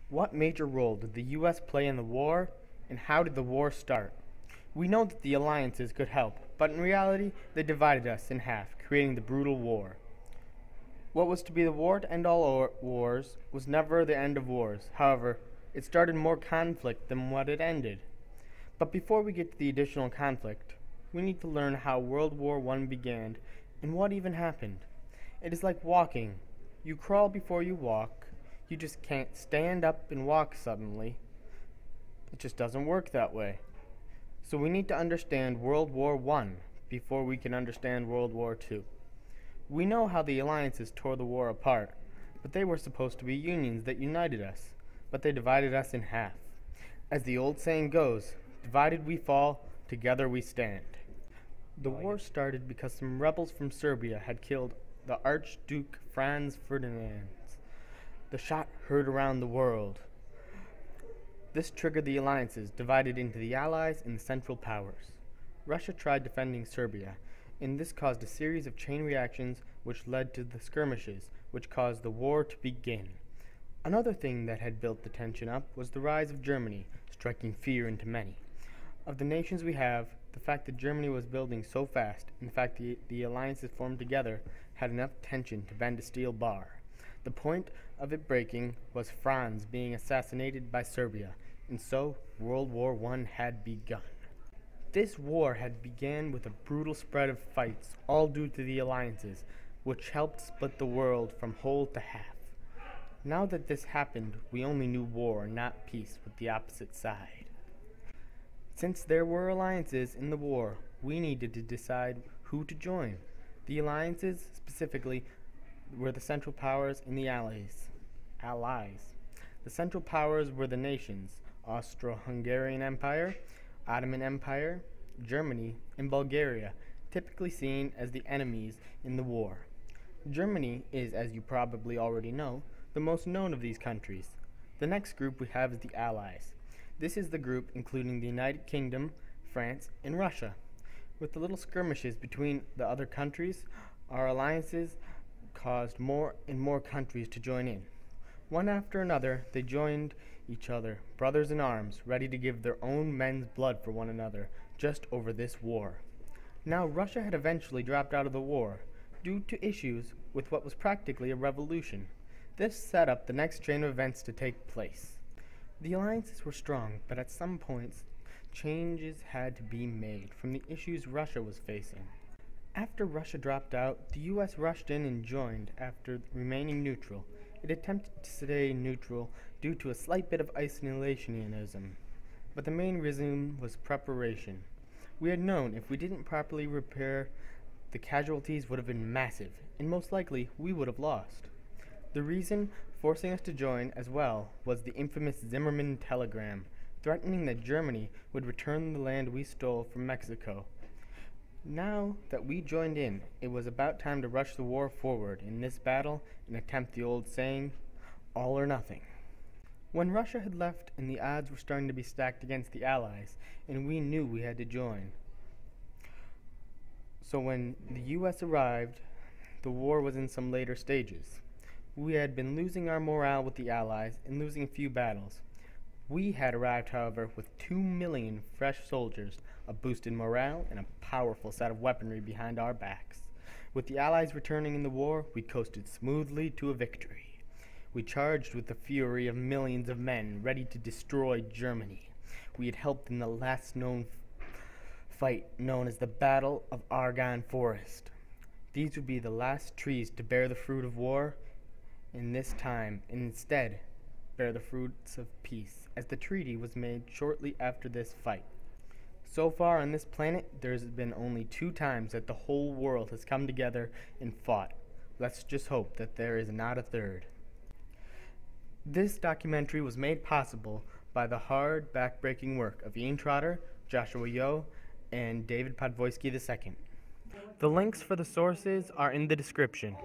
What major role did the U.S. play in the war, and how did the war start? We know that the alliances could help, but in reality, they divided us in half, creating the brutal war. What was to be the war to end all wars was never the end of wars. However, it started more conflict than what it ended. But before we get to the additional conflict, we need to learn how World War I began and what even happened. It is like walking. You crawl before you walk. You just can't stand up and walk suddenly. It just doesn't work that way. So we need to understand World War I before we can understand World War II. We know how the alliances tore the war apart, but they were supposed to be unions that united us, but they divided us in half. As the old saying goes, divided we fall, together we stand. The war started because some rebels from Serbia had killed the Archduke Franz Ferdinand. The shot heard around the world. This triggered the alliances, divided into the Allies and the Central Powers. Russia tried defending Serbia, and this caused a series of chain reactions which led to the skirmishes, which caused the war to begin. Another thing that had built the tension up was the rise of Germany, striking fear into many. Of the nations we have, the fact that Germany was building so fast, and the fact the alliances formed together, had enough tension to bend a steel bar. The point of it breaking was Franz being assassinated by Serbia, and so World War I had begun. This war had began with a brutal spread of fights, all due to the alliances, which helped split the world from whole to half. Now that this happened, we only knew war, not peace, with the opposite side. Since there were alliances in the war, we needed to decide who to join. The alliances, specifically, were the Central Powers and the Allies. The Central Powers were the nations: Austro-Hungarian Empire, Ottoman Empire, Germany, and Bulgaria, typically seen as the enemies in the war. Germany is, as you probably already know, the most known of these countries. The next group we have is the Allies. This is the group including the United Kingdom, France, and Russia. With the little skirmishes between the other countries, our alliances caused more and more countries to join in. One after another, they joined each other, brothers in arms, ready to give their own men's blood for one another, just over this war. Now, Russia had eventually dropped out of the war, due to issues with what was practically a revolution. This set up the next chain of events to take place. The alliances were strong, but at some points, changes had to be made from the issues Russia was facing. After Russia dropped out, the U.S. rushed in and joined after remaining neutral. It attempted to stay neutral due to a slight bit of isolationism, but the main reason was preparation. We had known if we didn't properly prepare, the casualties would have been massive, and most likely we would have lost. The reason forcing us to join as well was the infamous Zimmermann telegram, threatening that Germany would return the land we stole from Mexico. Now that we joined in, it was about time to rush the war forward in this battle and attempt the old saying, all or nothing. When Russia had left and the odds were starting to be stacked against the Allies, and we knew we had to join. So when the U.S. arrived, the war was in some later stages. We had been losing our morale with the Allies and losing a few battles. We had arrived, however, with 2 million fresh soldiers, a boost in morale, and a powerful set of weaponry behind our backs. With the Allies returning in the war, we coasted smoothly to a victory. We charged with the fury of millions of men ready to destroy Germany. We had helped in the last known fight known as the Battle of Argonne Forest. These would be the last trees to bear the fruit of war in this time, and instead bear the fruits of peace, as the treaty was made shortly after this fight. So far on this planet, there's been only 2 times that the whole world has come together and fought. Let's just hope that there is not a third. This documentary was made possible by the hard, back-breaking work of Ian Trotter, Joshua Yo, and David Podvoisky II. The links for the sources are in the description.